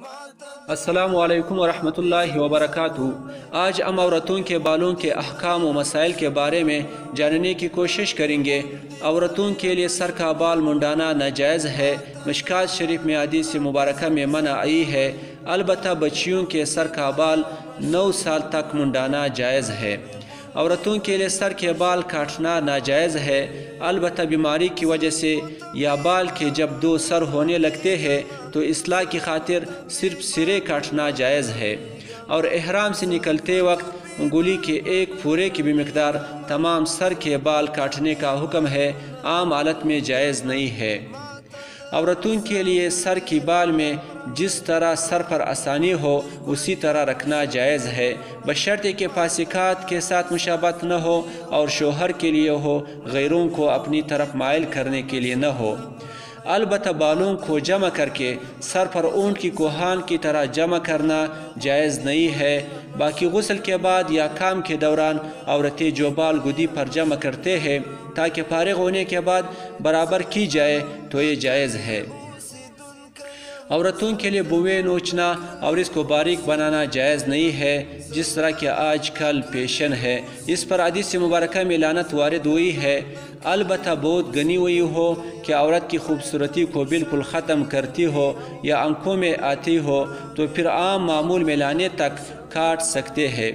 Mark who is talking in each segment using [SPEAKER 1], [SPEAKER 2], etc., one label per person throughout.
[SPEAKER 1] السلام علیکم ورحمۃ اللہ وبرکاتہ۔ آج ہم عورتوں کے بالوں کے احکام و مسائل کے بارے میں جاننے کی کوشش کریں گے۔ عورتوں کے لیے سر کا بال منڈانا ناجائز ہے۔ مشکات شریف میں حدیث مبارکہ میں منع آئی ہے، البتہ بچیوں کے سر کا بال 9 سال تک منڈانا جائز ہے۔ عورتوں کے لیے سر کے بال کاٹنا ناجائز ہے، البتہ بیماری کی وجہ سے یا بال کے جب 2 سر ہونے لگتے ہیں تو اصلاح کی خاطر صرف سرے کاٹنا جائز ہے، اور احرام سے نکلتے وقت انگلی کے 1 پورے کی بھی مقدار تمام سر کے بال کاٹنے کا حکم ہے، عام حالت میں جائز نہیں ہے۔ عورتوں کے لیے سر کی بال میں جس طرح سر پر آسانی ہو اسی طرح رکھنا جائز ہے، بشرطے کہ فاسقات کے ساتھ مشابہت نہ ہو اور شوہر کے لیے ہو، غیروں کو اپنی طرف مائل کرنے کے لیے نہ ہو۔ البتہ بالوں کو جمع کر کے سر پر اونٹ کی کوہان کی طرح جمع کرنا جائز نہیں ہے۔ باقی غسل کے بعد یا کام کے دوران عورتیں جو بال گدی پر جمع کرتے ہیں تاکہ فارغ ہونے کے بعد برابر کی جائے تو یہ جائز ہے۔ عورتوں کے لیے بویں نوچنا اور اس کو باریک بنانا جائز نہیں ہے، جس طرح کہ آج کل فیشن ہے۔ اس پر حدیث مبارکہ میں لعنت وارد ہوئی ہے، البتہ بہت گنی ہوئی ہو کہ عورت کی خوبصورتی کو بالکل ختم کرتی ہو یا آنکھوں میں آتی ہو تو پھر عام معمول میں لانے تک کاٹ سکتے ہیں۔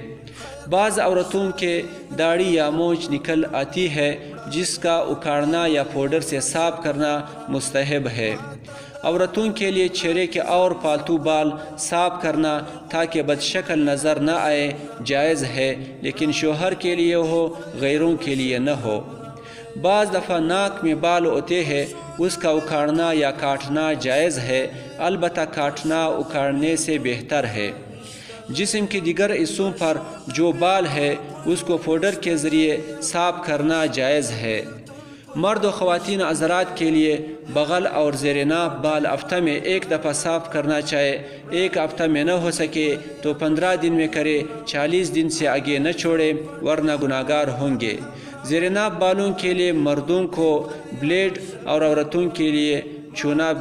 [SPEAKER 1] بعض عورتوں کے داڑھی یا مونچھ نکل آتی ہے، جس کا اکھاڑنا یا پاؤڈر سے صاف کرنا مستحب ہے۔ عورتوں کے لیے چہرے کے اور پالتو بال صاف کرنا تاکہ بد شکل نظر نہ آئے جائز ہے، لیکن شوہر کے لیے ہو، غیروں کے لیے نہ ہو۔ بعض دفعہ ناک میں بال ہوتے ہیں، اس کا اکھاڑنا یا کاٹنا جائز ہے، البتہ کاٹنا اکھاڑنے سے بہتر ہے۔ جسم کے دیگر حصوں پر جو بال ہے اس کو پاؤڈر کے ذریعے صاف کرنا جائز ہے۔ مرد و خواتین حضرات کے لیے بغل اور زیر ناف بال ہفتہ میں 1 دفعہ صاف کرنا چاہے، 1 ہفتہ میں نہ ہو سکے تو 15 دن میں کرے، 40 دن سے آگے نہ چھوڑے ورنہ گناہگار ہوں گے۔ زیر ناف بالوں کے لیے مردوں کو بلیڈ اور عورتوں کے لیے چونا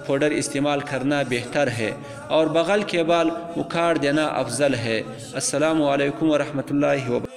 [SPEAKER 1] پاؤڈر استعمال کرنا بہتر ہے، اور بغل کے بال اکھاڑ دینا افضل ہے۔ السلام علیکم ورحمۃ اللہ وبرکاتہ۔